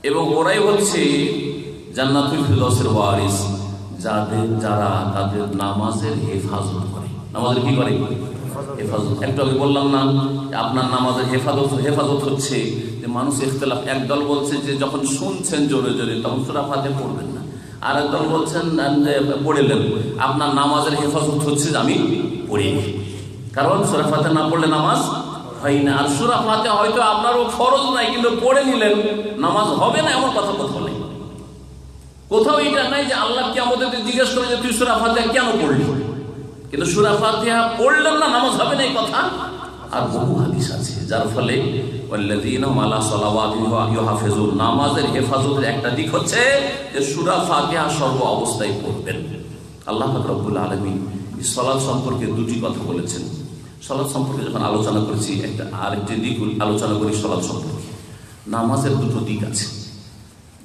এবং ওরাই হচ্ছে জান্নাতুল ফিরদাউসের ওয়ারিস, যারা তাদের নামাজের হেফাজত করে। নামাজের কি করে? হেফাজত। একটু আগে বললাম না, আপনার নামাজের হেফাজত হচ্ছে যে মানুষ ইখতিলাফ, একদল বলছে যে যখন শুনছেন জোরে জোরে তখন সূরা ফাতিহা পড়বেন না, আর একদল বলছেন পড়লেন। আপনার নামাজের হেফাজত হচ্ছে যে আমি পড়িনি, কারণ সূরা ফাতিহা না পড়লে নামাজ হয় না। আর সূরা ফাতিহা হয়তো আপনারও ফরজ নাই, কিন্তু পড়ে নিলেন, নামাজ হবে না এমন কথা কোথাও নেই। কোথাও এটা নাই যে আল্লাহ কি আমাদের জিজ্ঞেস করে যে তুই সূরা ফাতিহা কেন পড়লি, কিন্তু সূরা ফাতিহা পড়লেন না নামাজ হবে না এই কথা। আর বহু হাদিস আছে, যার ফলে ওয়াল্লাযীনা আলা সালাওয়াতিহিম ইউহাফিজুন, নামাজের হেফাজতের একটা দিক হচ্ছে যে সূরা ফাতিহা সর্ব অবস্থায় পড়বেন। আল্লাহ পাক রব্বুল আলামিন এই সালাত সম্পর্কে দুটি কথা বলেছেন। সালাত সম্পর্কে যখন আলোচনা করেছি, আরেকটি দিক আলোচনা করি সালাত সম্পর্কে। নামাজের দুটো দিক আছে,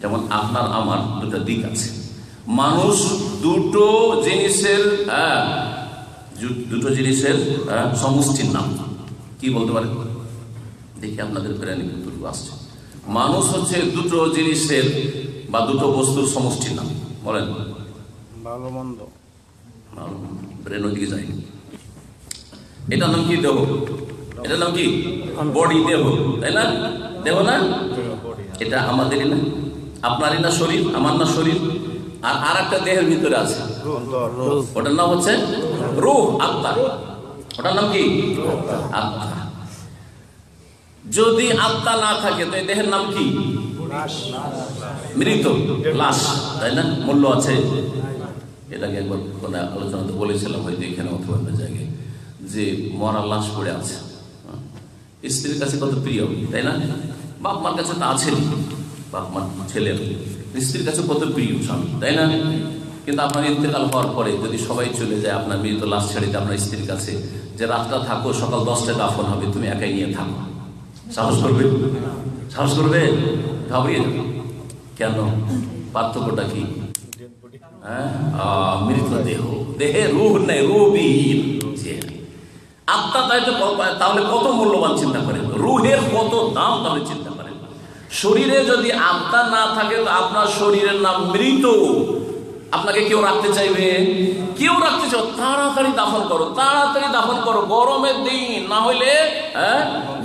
যেমন আপনার আমার দুটো দিক আছে। মানুষ দুটো জিনিসের সমষ্টির নাম কি বলতে পারে? দেখি আপনাদের প্রাণী কতটুকু আসছে। মানুষ হচ্ছে দুটো জিনিসের বা দুটো বস্তুর সমষ্টির নাম। বলেন। ভালো মন্দ। ব্রেন ওইদিকে যায়নি। এটার নাম কি? দেহ। এটার নাম কি? বডি, দেহ, তাই না? দেহ না? এটা আমাদেরই না, আপনারই না শরীর, আমার না শরীর। আর একটা দেহের ভিতরে আছে, ওটার নাম হচ্ছে রূহ, আত্মা। ওটার নাম কি? আত্মা। যদি আত্মা না থাকে তো এই দেহের নাম কি? মৃত, লাশ, তাই না? মূল্য আছে। এটাকে একবার কোনো আলোচনাতে বলেছিলাম হয়তো এখানে অথবা অন্য জায়গায়, যে মরা লাশ পড়ে আছে, স্ত্রীর কাছে কত প্রিয়, তাই না? বাপ মার কাছে তো আছেন, বাপ মার ছেলে স্ত্রীর কাছে কত প্রিয় স্বামী, তাই না? কিন্তু আপনার ইন্তেকাল হওয়ার পরে যদি সবাই চলে যায়, আপনার মৃত লাশ ছেড়ে দিয়ে আপনার স্ত্রীর কাছে যে রাতটা থাকো, সকাল 10টায় দাফন হবে, তুমি একাই নিয়ে থাকো, সাহস করবে? সাহস করবে? ঘাবড়িয়ে যাবে। কেন? পার্থক্যটা কি? হ্যাঁ, মৃত দেহ, দেহে রূহ নেই, রূহবিহীন আত্মা। তাহলে কত মূল্যবান চিন্তা করেন, রূহের কত দাম তাহলে চিন্তা করেন। শরীরে যদি আত্মা না থাকে তো আপনার শরীরের নাম মৃত। আপনাকে কেউ রাখতে চাইবে? কেউ রাখতে চাও, তাড়াতাড়ি দাফন করো, তাড়াতাড়ি দাফন করো, গরমের দিন, না হলে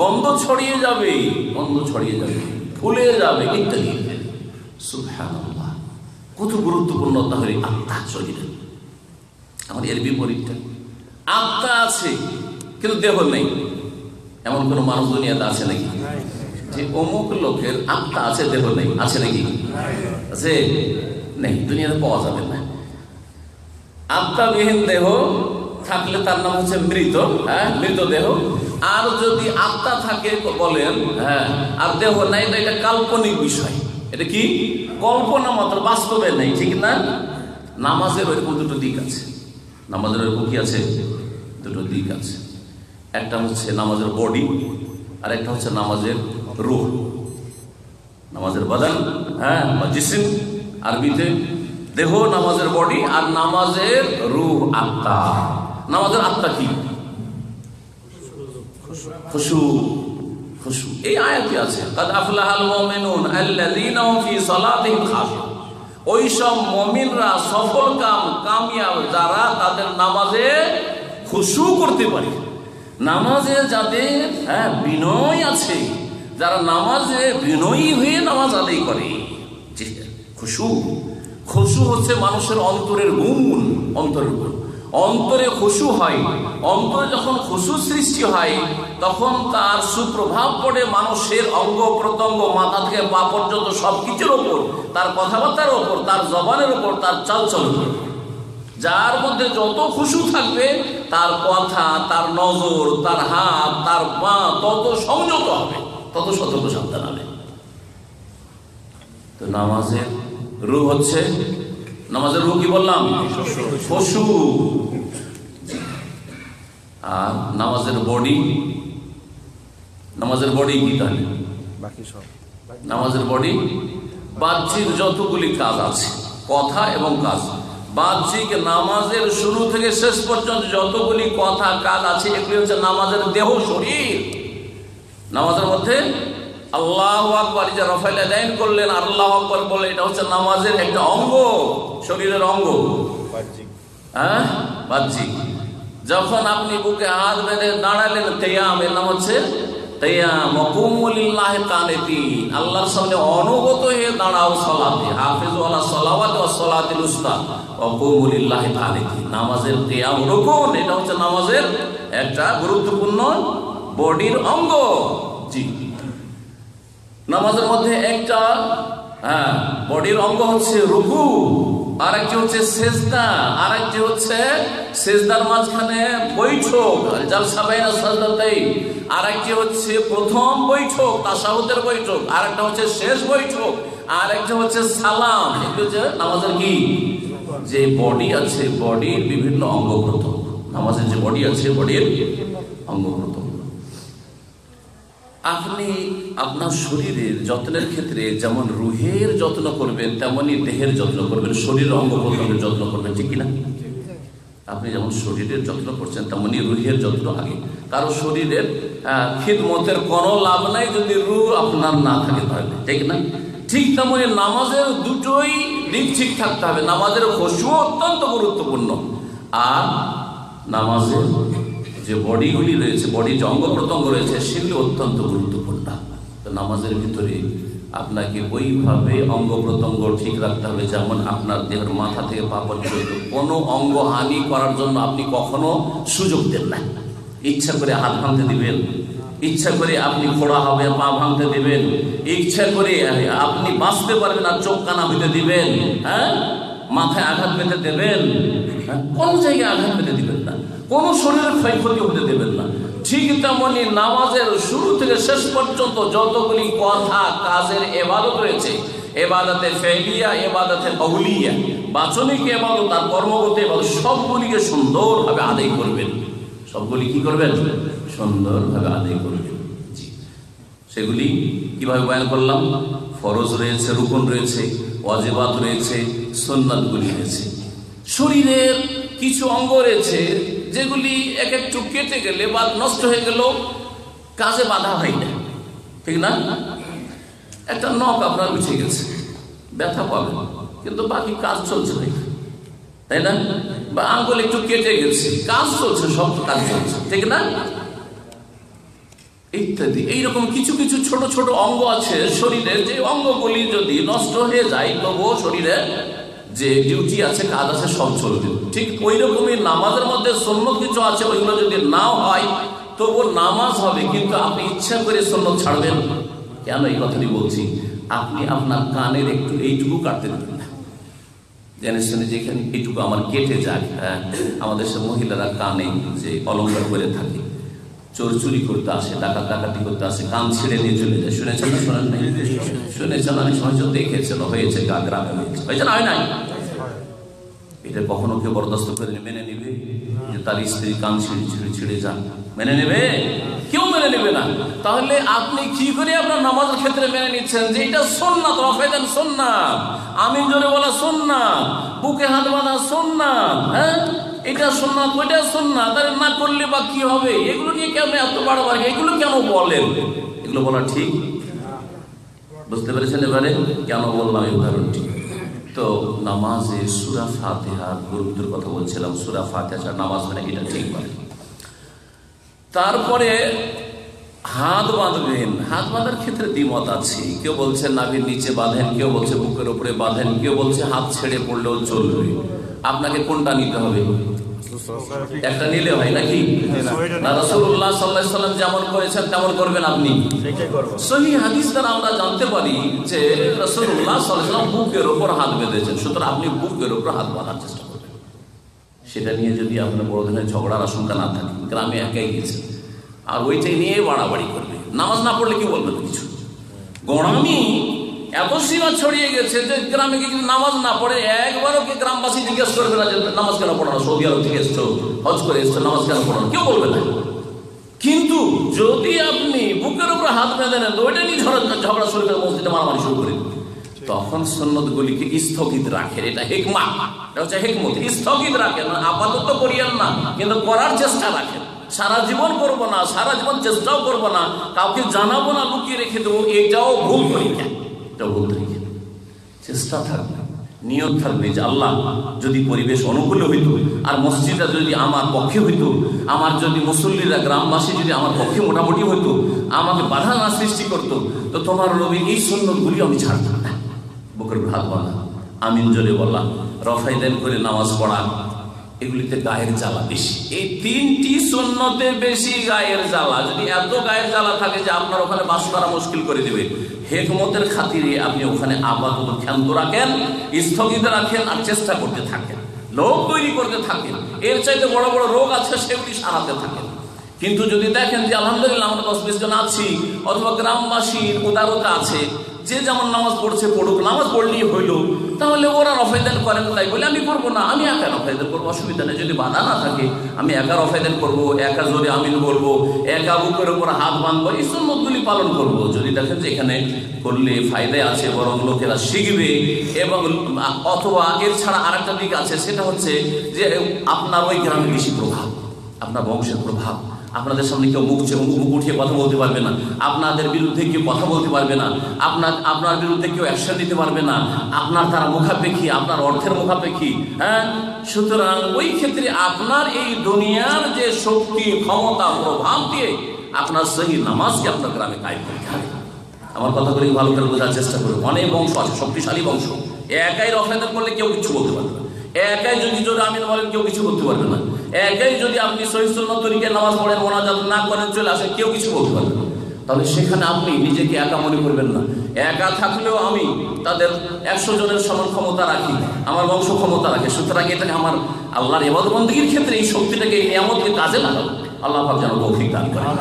গন্ধ ছড়িয়ে যাবে, গন্ধ ছড়িয়ে যাবে, ফুলে যাবে ইত্যাদি। সুবহানাল্লাহ, কত গুরুত্বপূর্ণ তাহলে আত্মা শরীরে। আমার এর বিপরীতটা, আত্মা আছে কিন্তু দেহ নেই, এমন কোন মানুষ দুনিয়াতে আছে নাকি? যে অমুক লোকের আত্মা আছে দেহ নেই, আছে নাকি? আছে? নেই, দুনিয়াতে পাওয়া যাবে না। আত্মাবিহীন দেহ থাকলে তার নাম হচ্ছে মৃত, মৃত দেহ। আর যদি আত্মা থাকে বলেন, আর দেহ নাই, তো এটা কাল্পনিক বিষয়। এটা কি? কল্পনা মাত্র, বাস্তবে নেই, ঠিক না? নামাজের ওইরকম দুটো দিক আছে। নামাজের ওইরকম কি আছে? দুটো দিক আছে। একটা হচ্ছে নামাজের বডি, আর একটা হচ্ছে নামাজের রূহ। নামাজের বাদান, বা জিসিম, আরবিতে দেহ নামাজের বডি, আর নামাজের রূহ আত্মা। নামাজের আত্মা কি? খুশু। খুশু এই আয়াতে আছে, কাদ আফলাহাল মুমিনুন আল্লাযীনা হুম ফি সালাতিহিম খাশিউন। ওই সব মুমিনরা সফল কামিয়াব যারা তাদের নামাজে খুশু করতে পারে। নামাজে যাদের বিনয় আছে, যারা নামাজে বিনয়ী হয়ে নামাজ আদায় করে, খুশু। খুশু হচ্ছে মানুষের অন্তরের গুণ, অন্তরের গুণ। অন্তরে খুশু হয়, অন্তরে যখন খুশু সৃষ্টি হয় তখন তার সুপ্রভাব পড়ে মানুষের অঙ্গ প্রত্যঙ্গ, মাথা থেকে পা পর্যন্ত সবকিছুর ওপর, তার কথাবার্তার ওপর, তার জবানের ওপর, তার চালচলনের ওপর। যার মধ্যে যত খুশু থাকবে তার কথা, তার নজর, তার হাত, তার পা তত সংযত হবে, তত সতর্ক সাবধান হবে। তো নামাজের রূহ হচ্ছে, নামাজের রূহ কি বললাম? খুশু। আর নামাজের বডি, নামাজের বডি কি? তাহলে বাকি সব নামাজের বডি বাহ্যিক যতগুলি কাজ আছে, কথা এবং কাজ, বাহ্যিক নামাজের শুরু থেকে শেষ পর্যন্ত যতগুলি কথা কাজ আছে, এগুলি হচ্ছে নামাজের দেহ, শরীর। নামাজের মধ্যে আল্লাহু আকবার, যে রাফাল ইয়াদাইন করলেন, আল্লাহু আকবার বলে, এটা হচ্ছে নামাজের একটা অঙ্গ, শরীরের অঙ্গ, হ্যাঁ বাহ্যিক। যখন আপনি বুকে হাত বেঁধে দাঁড়ালেন, কিয়াম, এর নাম হচ্ছে কিয়াম। কুমু লিল্লাহি কানিতিন, আল্লাহর সামনে অনুগত হয়ে দাঁড়াও সালাতে। হাফিজু আলা সালাওয়াতি ওয়াস সালাতিল উসতা ওয়া কুমু লিল্লাহি কানিতিন। নামাজের কিয়াম রুকুন, এটা হচ্ছে নামাজের একটা গুরুত্বপূর্ণ বডির অঙ্গ। জি, নামাজের মধ্যে একটা বডির অঙ্গ হচ্ছে রুকু, আর একটি হচ্ছে সেজদা, আর একটি হচ্ছে সেজদার মাঝখানে বৈঠক, জালসা বাইনা সাজদাতাইন, আর একটি হচ্ছে প্রথম বৈঠক, তাশাহুদের বৈঠক, আর একটা হচ্ছে শেষ বৈঠক, আর একটা হচ্ছে সালাম। এগুলো যে নামাজের কি যে বডি আছে, বডির বিভিন্ন অঙ্গ প্রত্যঙ্গ। নামাজের যে বডি আছে, বডির অঙ্গ প্রত্যঙ্গ। আপনি আপনার শরীরের যত্নের ক্ষেত্রে যেমন রুহের যত্ন করবেন, তেমনি দেহের যত্ন করবেন, শরীরের অঙ্গ প্রত্যঙ্গের যত্ন করবেন, ঠিক কিনা? আপনি যেমন শরীরের যত্ন করছেন, তেমনি রুহের যত্ন আগে। কারো শরীরের খিদমতের কোনো লাভ নাই যদি রুহ আপনার না থাকে, তাহলে ঠিক না? ঠিক তেমনি নামাজের দুটোই দিক ঠিক থাকতে হবে। নামাজের খুশুও অত্যন্ত গুরুত্বপূর্ণ, আর নামাজের যে বডিগুলি রয়েছে, বডির যে অঙ্গ প্রত্যঙ্গ রয়েছে, সেগুলি অত্যন্ত গুরুত্বপূর্ণ। তো নামাজের ভিতরে আপনাকে ওইভাবে অঙ্গ প্রত্যঙ্গ ঠিক রাখতে হবে, যেমন আপনার দেহের মাথা থেকে পা পর্যন্ত কোনো অঙ্গ হানি করার জন্য আপনি কখনো সুযোগ দেন না। ইচ্ছা করে হাত ভাঙতে দিবেন, ইচ্ছা করে আপনি খোড়া হবে পা ভাঙতে দিবেন, ইচ্ছা করে আপনি বাঁচতে পারবেন আর চোখ কানা হইতে দিবেন, হ্যাঁ, মাথায় আঘাত পেতে দেবেন, কোন জায়গায় আঘাত পেতে দিবেন না, কোন শরীরের ক্ষয়ক্ষতি হতে দেবেন না। ঠিক তেমনি নামাজের শুরু থেকে শেষ পর্যন্ত যতগুলি কথা, কাজের ইবাদত রয়েছে, ইবাদতে ফেলিয়া, ইবাদতে কওলিয়া, বাচনিক ইবাদত আর কর্মগত ইবাদত, সবগুলিকে সুন্দরভাবে আদায় করবেন। সবগুলি কি করবেন? সুন্দরভাবে আদায় করবেন। জি, সেগুলি কিভাবে বয়ান করলাম? ফরজ রয়েছে, রুকন রয়েছে, ওয়াজিবাত রয়েছে, সুন্নাতগুলি রয়েছে। শরীরের কিছু অঙ্গ রয়েছে যেগুলি এক একটু কেটে গেলে বা নষ্ট হয়ে গেল কাজে বাধা হয় না, ঠিক না? একটা নখ আপনার উঠে গেছে, ব্যথা পাবেন, কিন্তু বাকি কাজ চলছে না, তাই না? বা আঙ্গুল একটু কেটে গেছে, কাজ চলছে, সব কাজ চলছে, ঠিক না? ইত্যাদি। এইরকম কিছু কিছু ছোট ছোট অঙ্গ আছে শরীরের, যে অঙ্গগুলি যদি নষ্ট হয়ে যায় তবুও শরীরে যে ডিউটি আছে, কাজ আছে, সব চলবে। ঠিক ওই রকমই নামাজের মধ্যে সুন্নত কিছু আছে, ওইগুলো যদি নাও হয় তবু নামাজ হবে, কিন্তু আপনি ইচ্ছা করে সুন্নত ছাড়বেন কেন? এই কথাটি বলছি, আপনি আপনার কানের একটু এইটুকু কাটতে দেবেন না, জেনে শুনে, যেখানে এইটুকু আমার কেটে যাক। আমাদের সব মহিলারা কানে যে অলঙ্কার করে থাকে, চোর চুরি করতে আসে, ডাকাতি করতে আসে, কান ছিঁড়ে নিয়ে চলে যায়। শুনেছেন না? শোনেন নাই? শুনেছেন, অনেক সময় দেখেছেন, হয়েছে, গ্রামে হয়েছে না, হয় নাই? এটা কখনো কেউ বরদাস্ত করে মেনে নেবে যে তার স্ত্রী কান ছিঁড়ে যান? মেনে নেবে? কেউ মেনে নেবে না। তাহলে আপনি কি করে আপনার নামাজের ক্ষেত্রে মেনে নিচ্ছেন যে এটা সুন্নাত, রাফাইদান সুন্নাত, আমিন জোরে বলা সুন্নাত, বুকে হাত বাঁধা সুন্নাত, হ্যাঁ, এটা সুন্নাত, ওইটা সুন্নাত, তাহলে না করলে বা কি হবে? এগুলো নিয়ে কেন এত বাড়াবাড়ি? এগুলো কেন বলেন? এগুলো বলা ঠিক? বুঝতে পেরেছেন এবারে কেন বললাম এই উদাহরণটি? তো নামাজে সূরা ফাতিহার গুরুত্বের কথা বলছিলাম। সূরা ফাতিহা ছাড়া নামাজ হয় না, এটা ঠিক বলে। তারপরে হাত বাঁধবেন। হাত বাঁধার ক্ষেত্রে দ্বিমত আছে, কেউ বলছে নাভির নিচে বাঁধেন, কেউ বলছে বুকের উপরে বাঁধেন, কেউ বলছে হাত ছেড়ে পড়লেও চলবে। আপনাকে কোনটা নিতে হবে? একটা নিলে হয় নাকি? না, রাসূলুল্লাহ সাল্লাল্লাহু আলাইহি ওয়াসাল্লাম যেমন করেছেন তেমন করবেন আপনি। সহিহ হাদিস দ্বারা আমরা জানতে পারি যে রাসূলুল্লাহ সাল্লাল্লাহু আলাইহি ওয়াসাল্লাম বুকের উপর হাত বেঁধেছেন, সুতরাং আপনি বুকের উপর হাত বাঁধার চেষ্টা করবেন। সেটা নিয়ে যদি আপনার বড় ধরনের ঝগড়ার আশঙ্কা না থাকে, গ্রামে একাই গেছে আর ওইটাই নিয়ে বাড়াবাড়ি করবে, নামাজ না পড়লে কি বলবে কিছু, গোড়ামি এত সীমা ছড়িয়ে গেছে যে গ্রামে গিয়ে যদি নামাজ না পড়ে একবারও কি গ্রামবাসী জিজ্ঞেস করবে না যে নামাজ কেন পড়ানো? সৌদি আরব থেকে এসছো, হজ করে এসছো, নামাজ কেন পড়ানো? কেউ বলবে না। কিন্তু যদি আপনি বুকের উপর হাত বেঁধে নেন, ওইটা নিয়ে ঝগড়া শুরু করে, মসজিদে মারামারি শুরু করে, তখন সুন্নতগুলিকে স্থগিত রাখেন। এটা হিকমা, এটা হচ্ছে হিকমত। স্থগিত রাখেন, আপাতত করিয়েন না, কিন্তু করার চেষ্টা রাখেন। সারা জীবন করবো না, সারা জীবন চেষ্টাও করবো না, কাউকে জানাবো না, লুকিয়ে রেখে দেবো, এটাও ভুল তরিকা। এটাও ভুল তরিকা। চেষ্টা থাকবে, নিয়ত থাকবে যে আল্লাহ যদি পরিবেশ অনুকূলে হইতো, আর মসজিদটা যদি আমার পক্ষে হইতো, আমার যদি মুসল্লিরা গ্রামবাসী যদি আমার পক্ষে মোটামুটি হইতো, আমাকে বাধা না সৃষ্টি করতো, তো তোমার নবীর এই সুন্নতগুলি আমি ছাড়তাম না। বুকের হাত বাঁধা, আমিন জোরে বলা, রফাইদান করে নামাজ পড়া, এগুলিতে গায়ের জ্বালা বেশি। এই তিনটি সুন্নতে বেশি গায়ের জ্বালা। যদি এত গায়ের জ্বালা থাকে যে আপনার ওখানে বাস করা মুশকিল করে দেবে, হেকমতের খাতিরে আপনি ওখানে আপাতত ক্ষান্ত রাখেন, স্থগিত রাখেন, আর চেষ্টা করতে থাকেন, লোক তৈরি করতে থাকেন, এর চাইতে বড় বড় রোগ আছে সেগুলি সারাতে থাকেন। কিন্তু যদি দেখেন যে আলহামদুলিল্লাহ আমরা 10-20 জন আছি, অথবা গ্রামবাসীর উদারতা আছে, যে যেমন নামাজ পড়ছে পড়ুক, নামাজ পড়লেই হইল, তাহলে ওরা রফায়দান করেন, তাই বলে আমি করবো না, আমি একা রফায়দান করবো, অসুবিধা নেই। যদি বাধা না থাকে আমি একা রফায়দান করবো, একা জোরে আমিন বলবো, একা বুকের উপর হাত বাঁধবো, এই সুন্নতগুলি পালন করবো। যদি দেখেন যে এখানে করলে ফায়দায় আছে, বরং লোকেরা শিখবে, এবং অথবা এর ছাড়া আরেকটা দিক আছে, সেটা হচ্ছে যে আপনার ওই গ্রামে বেশি প্রভাব, আপনার বংশের প্রভাব, আপনাদের সামনে কেউ মুখ উঠিয়ে কথা বলতে পারবে না, আপনাদের বিরুদ্ধে কেউ কথা বলতে পারবে না, আপনার বিরুদ্ধে কেউ অ্যাকশন নিতে পারবে না, আপনার তারা মুখাপেক্ষী, আপনার অর্থের মুখাপেক্ষী। হ্যাঁ, সুতরাং ওই ক্ষেত্রে আপনার এই দুনিয়ার যে শক্তি, ক্ষমতা, প্রভাব দিয়ে আপনার সহি নামাজকে আপনার গ্রামে কায়েম করতে হবে। আমার কথাগুলি ভালো করে বোঝার চেষ্টা করুন। অনেক বংশ আছে, শক্তিশালী বংশ, একাই রফায়দান করলে কেউ কিছু বলতে পারবে না, একাই যদি জোরে আমিন বলেন কেউ কিছু করতে পারবে না, একাই যদি আপনি সহিহ সুন্নাত তরিকায় নামাজ পড়েন, মোনাজাত না করেন, চলে আসেন, কেউ কিছু বলতে পারবে না। তাহলে সেখানে আপনি নিজেকে একা মনে করবেন না। একা থাকলেও আমি তাদের 100 জনের সমান ক্ষমতা রাখি, আমার বংশ ক্ষমতা রাখে, সুতরাং এটাকে আমার আল্লাহর ইবাদত বন্দেগীর ক্ষেত্রে এই শক্তিটাকে, এই নিয়ামতকে কাজে লাগাবো। আল্লাহ পাক যেন তৌফিক দান করেন।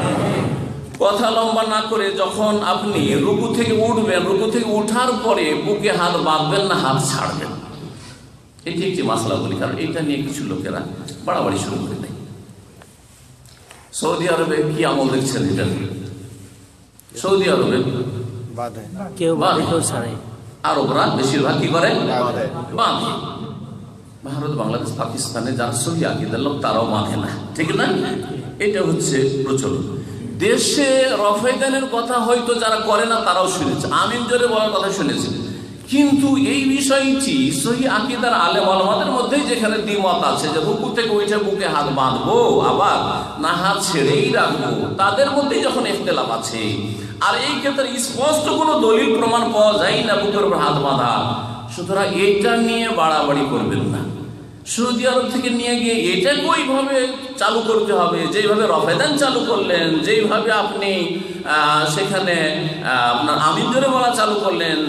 কথা লম্বা না করে, যখন আপনি রুকু থেকে উঠবেন, রুকু থেকে উঠার পরে বুকে হাত বাঁধবেন না হাত ছাড়বেন, এটি একটি মাসলা বলি, কারণ এটা নিয়ে কিছু লোকেরা বাড়াবাড়ি শুরু করে দেয়। সৌদি আরবে কি আমল দেখছেন এটা? সৌদি আরবে আরবরা বেশিরভাগ কি করে? বাঁধে। ভারত, বাংলাদেশ, পাকিস্তানে যারা সহি আকীদার লোক তারাও বাঁধে না, ঠিক না? এটা হচ্ছে প্রচলন। দেশে রফায়দানের কথা হয়তো যারা করে না তারাও শুনেছে, আমিন জোরে বলার কথা শুনেছে, কিন্তু এই বিষয়টি সহি আকীদার আলেম ওলামাদের মধ্যেই যেখানে দ্বিমত আছে যে রুকু থেকে উঠে বুকে হাত বাঁধবো আবার না হাত ছেড়েই রাখবো, তাদের মধ্যেই যখন ইখতিলাফ আছে, আর এই ক্ষেত্রে স্পষ্ট কোনো দলিল প্রমাণ পাওয়া যায় না বুকের উপর হাত বাঁধা, সুতরাং এটা নিয়ে বাড়াবাড়ি করবেন না। সৌদি আরব থেকে নিয়ে গিয়ে এটাকে ওইভাবে চালু করতে হবে যেইভাবে রফায়দান চালু করলেন, যেইভাবে আপনি সেখানে আপনার আমিন জোরে বলা চালু করলেন,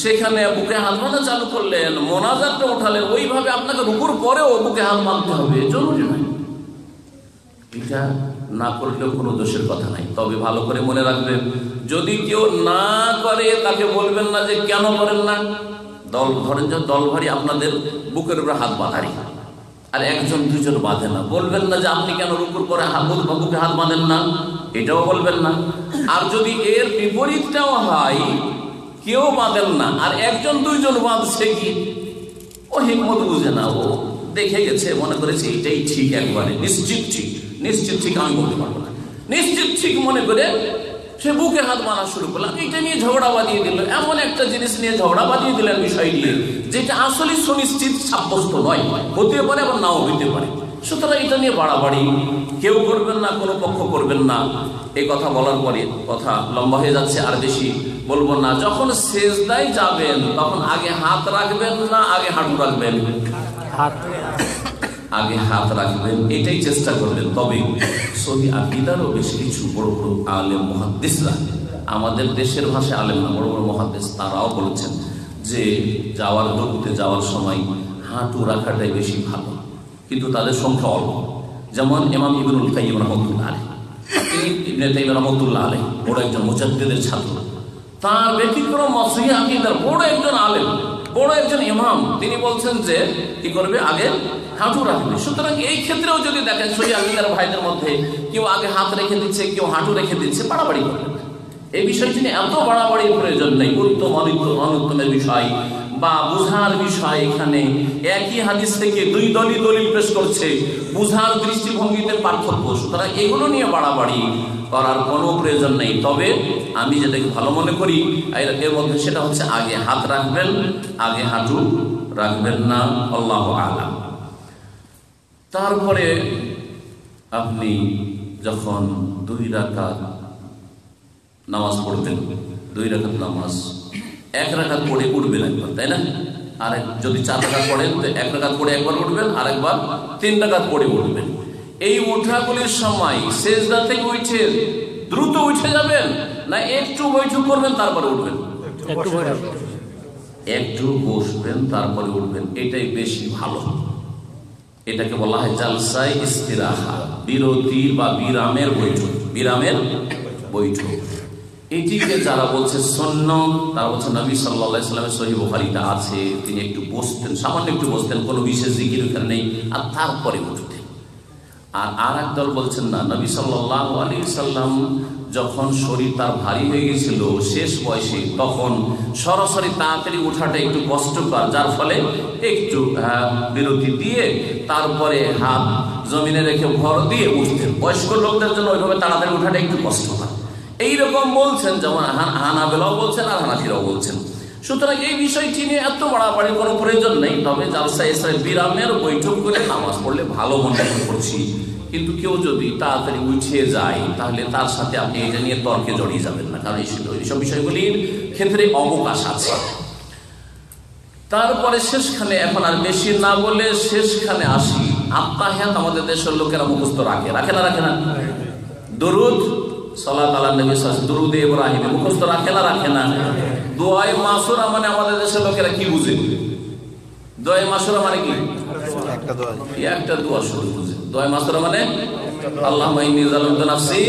সেখানে বুকে হাত বাঁধা চালু করলেন, মোনাজাতটা উঠালেন, ওইভাবে আপনাকে রুকুর পরেও বুকে হাত বাঁধতে হবে, জরুরি নয়। এটা না করলেও কোনো দোষের কথা নাই। তবে ভালো করে মনে রাখবেন, যদি কেউ না করে তাকে বলবেন না যে কেন করেন না। দল ধরেন যে দল ভারী আপনাদের বুকের উপরে হাত বাঁধারি, আর 1-2 বাঁধে না, বলবেন না যে আপনি কেন রুকুর পরে বুকে হাত বাঁধেন না, এটাও বলবেন না। আর যদি এর বিপরীতটাও হয়, কেউ বাঁধেন না আর 1-2 বাঁধছে, কি ও হিকমত বুঝে না, ও দেখে গেছে, মনে করেছে এটাই ঠিক, একবারে নিশ্চিত ঠিক, নিশ্চিত ঠিক আমি বলতে পারবো না, নিশ্চিত ঠিক মনে করে সে বুকে হাত বাঁধা শুরু করলাম, এটা নিয়ে ঝগড়া বাঁধিয়ে দিল, এমন একটা জিনিস নিয়ে ঝগড়া বাঁধিয়ে দিলেন বিষয় নিয়ে যেটা আসলে সুনিশ্চিত সাব্যস্ত নয়, হতে পারে আবার নাও হইতে পারে। সুতরাং এটা নিয়ে বাড়াবাড়ি কেউ করবেন না, কোনো পক্ষ করবেন না। এই কথা বলার পরে কথা লম্বা হয়ে যাচ্ছে, আর বেশি বলবো না। যখন সেজদায় যাবেন তখন আগে হাত রাখবেন না আগে হাঁটু রাখবেন? আগে হাত রাখবেন, এটাই চেষ্টা করবেন। তবে সহি আকীদারও বেশ কিছু বড় বড় আলেম মুহাদ্দিসরা, আমাদের দেশের ভাষায় আলেম না, বড় বড় মুহাদ্দিস, তারাও বলেছেন যে যাওয়ার রুকুতে যাওয়ার সময় হাঁটু রাখাটাই বেশি ভালো, কিন্তু তাদের সংখ্যা অল্প। যেমন ইমাম ইবনুল কাইয়্যিম রাহমাতুল্লাহ আলাইহি, তিনি ইবনে তাইমিয়া রাহমাতুল্লাহ আলাইহি বড় একজন মুজাদ্দিদের ছাত্র, তার ব্যতিক্রম সহি আকীদার বড় একজন আলেম, বড় একজন ইমাম, তিনি বলছেন যে কি করবে, আগে হাঁটু রাখবে। সুতরাং এই ক্ষেত্রেও যদি দেখেন সহি আকীদার ভাইদের মধ্যে কেউ আগে হাত রেখে দিচ্ছে, কেউ হাঁটু রেখে দিচ্ছে, বাড়াবাড়ি করবেন না। এই বিষয়টি নিয়ে এত বাড়াবাড়ির প্রয়োজন নেই। উত্তম অনুত্তমের বিষয় বা বুঝার বিষয়, এখানে একই হাদিস থেকে দুই দলই দলিল পেশ করছে, বুঝার দৃষ্টিভঙ্গিতে পার্থক্য, সুতরাং এগুলো নিয়ে বাড়াবাড়ি করার কোনো প্রয়োজন নেই। তবে আমি যেটাকে ভালো মনে করি এর মধ্যে সেটা হচ্ছে আগে হাত রাখবেন, আগে হাঁটু রাখবেন না, আল্লাহু আ'লাম। তারপরে আপনি যখন 2 রাকাত নামাজ পড়বেন, 2 রাকাত নামাজ 1 রাকাত পড়ে উঠবেন একবার, তাই না? আর যদি 4 রাকাত পড়েন তো 1 রাকাত পড়ে একবার উঠবেন, আর একবার 3 রাকাত পড়ে উঠবেন। এই ওঠাগুলির সময় সেজদা থেকে উঠে দ্রুত উঠে যাবেন না একটু বৈঠক করবেন তারপরে উঠবেন? একটু বসবেন তারপরে উঠবেন, এটাই বেশি ভালো। এটাকে বলা হয় জালসায়ে ইস্তিরাহা, বিরতির বা বিরামের বৈঠক, বিরামের বৈঠক। এটিকে যারা বলছে সুন্নাত, তারা বলছে নবী সাল্লাল্লাহু আলাইহি ওয়াসাল্লামের সহিহ বুখারীতে আছে, তিনি একটু বসতেন, সামান্য একটু বসতেন, কোনো বিশেষ জিকির ওখানে নেই, আর তারপরে উঠতেন। আর এক দল বলছেন না, নবী সাল্লাল্লাহু আলাইহি ওয়াসাল্লাম যখন শরীর তার ভারী হয়ে গেছিল শেষ বয়সে, তখন সরাসরি তাড়াতাড়ি ওঠাটা একটু কষ্টকর, যার ফলে একটু বিরতি দিয়ে তারপরে হাত জমিনে রেখে ভর দিয়ে উঠতেন। বয়স্ক লোকদের জন্য ওইভাবে তাড়াতাড়ি ওঠাটা একটু কষ্টকর, এইরকম বলছেন, যেমন হানাবেলাও বলছেন আর হানাফিরাও বলছেন। সুতরাং এই বিষয়টি নিয়ে এত বাড়াবাড়ির কোনো প্রয়োজন নেই। তবে জালসায়ে ইসরায়ে বিরামের বৈঠক করে নামাজ পড়লে ভালো মনে করছি। কিন্তু কেউ যদি তাড়াতাড়ি উঠে যায় তাহলে তার সাথে আপনি এটা নিয়ে তর্কে জড়িয়ে যাবেন না, কারণ এইসব বিষয়গুলির ক্ষেত্রে অবকাশ আছে। তারপরে শেষখানে, এখন আর বেশি না বলে শেষখানে আসি, আত্তাহিয়াত আমাদের দেশের লোকেরা মুখস্থ রাখে না? দরুদ সালাত আলা নবী সাল্লাল্লাহু আলাইহি ওয়াসাল্লাম, দুরুদে ইব্রাহিম মুখস্থ রাখে না? দোয়ায়ে মাসুরা মানে আমাদের দেশের লোকেরা কি বুঝে? দোয়ায়ে মাসুরা মানে কি? একটা দোয়া শুধু বুঝে। দোয়ায়ে মাসুরা মানে আল্লাহুম্মা ইন্নী যালামতু নাফসি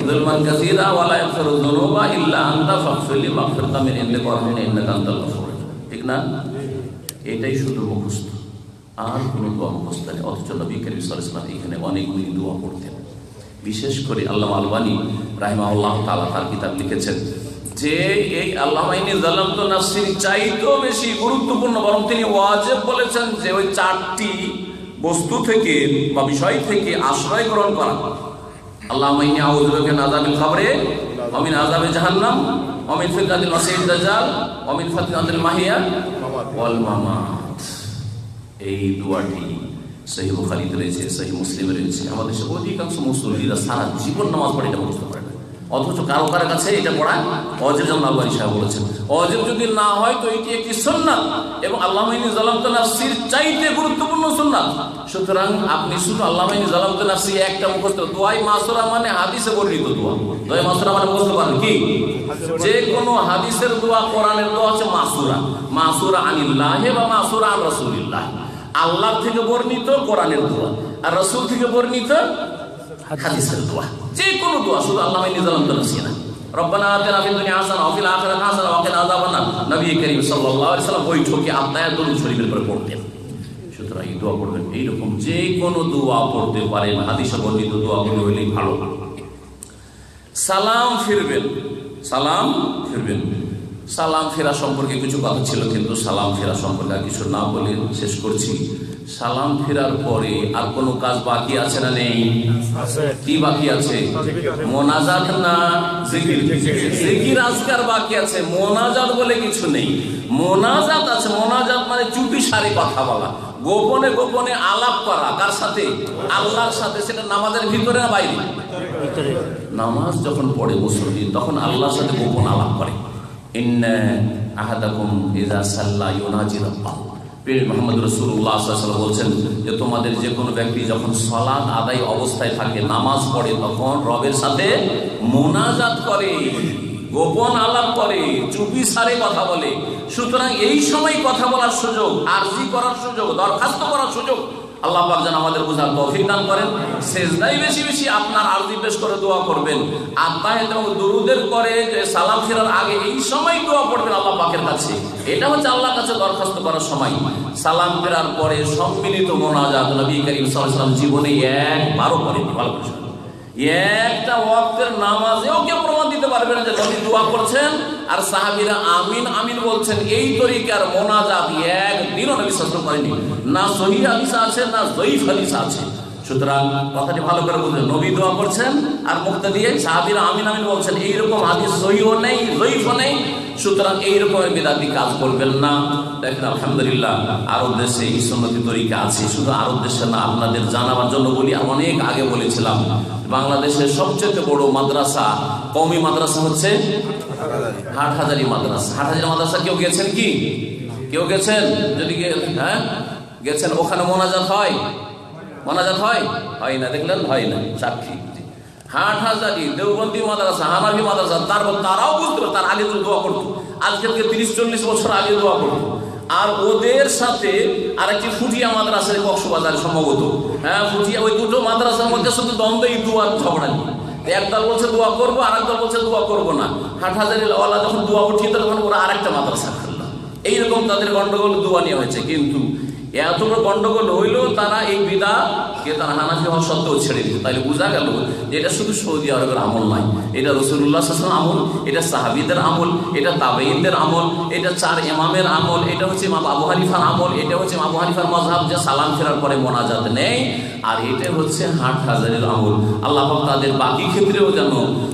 যুলমান কাসীরা ওয়া লা ইয়াগফিরু যুনুবা ইল্লা আনতা ফাগফিরলি মাগফিরাতাম মিন ইনদিকা ওয়ারহামনি ইন্নাকা আনতাল গফুর। ঠিক না? এটাই শুধু মুখস্থ, আর কোনো দোয়া মুখস্থ নেই। অথচ নবী করিম সাল্লাল্লাহু আলাইহি ওয়াসাল্লাম এখানে অনেকগুলি দোয়া পড়তেন। বিশেষ করে আল্লামা আলবানী রাহিমাহুল্লাহ তাআলা তার কিতাব লিখেছেন যে এই আল্লাহুম্মা ইন্নী যালামতু নাফসির চাইতেও বেশি গুরুত্বপূর্ণ, বরং তিনি ওয়াজিব বলেছেন যে ওই 4টি বস্তু থেকে বা বিষয় থেকে আশ্রয় গ্রহণ করা। আল্লাহুম্মা ইন্নী আউযু বিকা মিন আযাবিল কবরি ওয়া মিন আযাবি জাহান্নাম ওয়া মিন ফিতনাতিল মাসীহিদ দাজ্জাল ওয়া মিন ফিতনাতিল মাহিয়া ওয়াল মামাত। এই দোয়াটি সহিহ বুখারীতে রয়েছে, সহিহ মুসলিমে রয়েছে। আমাদের দেশে অধিকাংশ মুসল্লিরা সারা জীবন নামাজ পড়ে এটা মুখস্থ করে না, অথচ কারো কাছে এটা পড়া ওয়াজিব। যেমন আলবানী সাহেব বলেছেন ওয়াজিব যদি না হয় তো এটি একটি সুন্নাত, এবং আল্লাহুম্মা ইন্নী যালামতু নাফসির চাইতে গুরুত্বপূর্ণ সুন্নাত। সুতরাং আপনি শুধু আল্লাহুম্মা ইন্নী যালামতু নাফসি একটা মুখস্থ, দোয়ায়ে মাসুরা মানে হাদিসে বর্ণিত দোয়া। দোয়ায়ে মাসুরা মানে বুঝতে পারেন কি? যে কোনো হাদিসের দোয়া, কোরআনের দোয়া হচ্ছে মাসুরা। মাসুরা আনিল্লাহি বা মাসুরা আন রাসূলিল্লাহ, আল্লাহ থেকে বর্ণিত কোরআনের দোয়া, আর রাসূল থেকে বর্ণিত হাদিসের দোয়া। যে কোনো দোয়া, শুধু আল্লাহুম্মা ইন্নী যালামতু নাফসি না, রব্বানা আতিনা ফিদ দুনিয়া হাসানা ওয়া ফিল আখিরাতি হাসানা ওয়া কিনা আযাবান্নার। নবী করিম সাল্লাল্লাহু আলাইহি ওয়াসাল্লাম বৈঠকে আত্তাহিয়াত দরুদ শরীফের উপর পড়তেন। সুতরাং এই দোয়া পড়বেন, এইরকম যে কোনো দোয়া পড়তে পারেন, হাদিসে বর্ণিত দোয়াগুলো হলেই ভালো। সালাম ফিরবেন। সালাম ফেরা সম্পর্কে কিছু কথা ছিল, কিন্তু সালাম ফেরা সম্পর্কে আর কিছু না বলে শেষ করছি। সালাম ফেরার পরে আর কোনো কাজ বাকি আছে না নেই? কি বাকি আছে? মোনাজাত না জিকির? জিকির আজকার বাকি আছে, মোনাজাত বলে কিছু নেই। মোনাজাত আছে। মোনাজাত মানে চুপি সারি কথা বলা, গোপনে গোপনে আলাপ করা। কার সাথে? আল্লাহর সাথে। সেটা নামাজের ভিতরে না বাইরে? নামাজ যখন পড়ে মুসল্লি তখন আল্লাহর সাথে গোপন আলাপ করে। ইন্না আহাদাকুম ইযা সাল্লা ইউনাজি রাব্বাহু। পীর মুহাম্মদ রাসূলুল্লাহ সাল্লাল্লাহু আলাইহি ওয়াসাল্লাম বলছেন যে তোমাদের যে কোনো ব্যক্তি যখন সালাত আদায় অবস্থায় থাকে, নামাজ পড়ে, তখন রবের সাথে মুনাজাত করে, গোপন আলাপ করে, চুপি সারে কথা বলে। সুতরাং এই সময় কথা বলার সুযোগ, আরজি করার সুযোগ, দরখাস্ত করার সুযোগ আল্লাহ পাক যেন আমাদের বোঝার তৌফিক দান করেন। সেজদায় বেশি বেশি আপনার আরজি পেশ করে দোয়া করবেন। আত্তাহিয়াত এবং দুরুদের পরে সালাম ফেরার আগে এই সময় দোয়া পড়বেন আল্লাহ পাকের কাছে। এটা হচ্ছে আল্লাহর কাছে দরখাস্ত করার সময়। সালাম ফেরার পরে সম্মিলিত মোনাজাত নবী করিম সাল্লাল্লাহু আলাইহি ওয়াসাল্লাম জীবনে একবারও করেনি। ভালো করে একটা ওয়াক্তের নামাজেও কেউ প্রমাণ দিতে পারবে না যে নবী দোয়া করছেন আর সাহাবীরা আমিন আমিন বলছেন। এই তরিকার মোনাজাত একদিনও নবী সাল্লাল্লাহু আলাইহি ওয়াসাল্লাম করেনি, না সহিহ হাদিস আছে না যঈফ হাদিস আছে। সুতরাং কথাটি ভালো করে বুঝলেন, নবী দোয়া করছেন আর মুক্তা দিয়ে সাহাবীরা আমিন আমিন বলছেন, এইরকম হাদিস সহিহ নেই, যঈফ নেই। সুতরাং এইরকমের বিদআতি কাজ করবেন না। দেখেন আলহামদুলিল্লাহ আরব দেশে এই সুন্নতি তরিকা আছে, শুধু আরব দেশে না, আপনাদের জানাবার জন্য বলি। অনেক আগে বলেছিলাম, বাংলাদেশের সবচেয়ে বড় মাদ্রাসা, কওমি মাদ্রাসা হচ্ছে হাটহাজারী মাদ্রাসা। হাটহাজারী মাদ্রাসা কেউ গেছেন কি? কেউ গেছেন? যদি গেছেন, ওখানে মোনাজাত হয়? মোনাজাত হয়? হয় না, দেখলেন, হয় না, সাক্ষী। হাটহাজারী দেওবন্দি মাদ্রাসা, হানাফি মাদ্রাসা, তারপর তারাও বুঝতে পারে, তার আগে তো দোয়া করতো, আজকে 30-40 বছর আগে দোয়া করতো। আর ওদের সাথে আরেকটি ফুটিয়া মাদ্রাসা কক্সবাজার সম্ভবত, ফুটিয়া, ওই দুটো মাদ্রাসার মধ্যে শুধু দ্বন্দ্বই, দোয়ার ঝগড়া নিয়ে। একদল বলছে দোয়া করবো, আর একদল বলছে দোয়া করবো না। হাটহাজারী ওয়ালা যখন দোয়া উঠিয়ে দিল, তখন ওরা আরেকটা মাদ্রাসা করলো। এইরকম তাদের গন্ডগোল দোয়া নিয়ে হয়েছে। কিন্তু এত বড় গন্ডগোল হইলেও তারা এই বিদআতকে তারা হানাফি হওয়া সত্ত্বেও ছেড়ে দিল। তাইলে বোঝা গেল যে এটা শুধু সৌদি আরবের আমল নয়, এটা রাসূলুল্লাহ সাল্লাল্লাহু আলাইহি ওয়াসাল্লাম আমল, এটা সাহাবীদের আমল, এটা তাবেঈনদের আমল, এটা 4 ইমামের আমল, এটা হচ্ছে ইমাম আবু হানিফার আমল, এটা হচ্ছে আবু হানিফার মাযহাব যে সালাম ফেরার পরে মোনাজাত নেই, আর এটা হচ্ছে হাটহাজারীর আমল। আল্লাহ পাক তাদের বাকি ক্ষেত্রেও যেন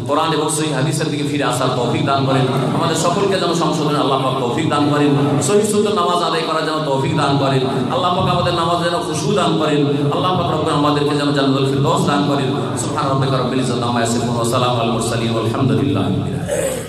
কোরআন এবং সহিহ হাদিসের দিকে ফিরে আসার তৌফিক দান করেন, আমাদের সকলকে যেন সংশোধনে আল্লাহ পাক তৌফিক দান করেন, সহিহ সুন্নাহ নামাজ আদায় করার জন্য তৌফিক দান করেন। আল্লাহ পাক আমাদের নামাজ যেন খুশু দান করেন। আল্লাহ পাক রব্বুল আমাদেরকে যেন জান্নাতুল ফিরদাউস দান করেন। সুবহান রাব্বিকা রাব্বিল ইজ্জাতি আম্মা ইয়াসিফুন ওয়া সালামুন আলাল মুরসালিন ওয়াল হামদুলিল্লাহি রাব্বিল আলামিন।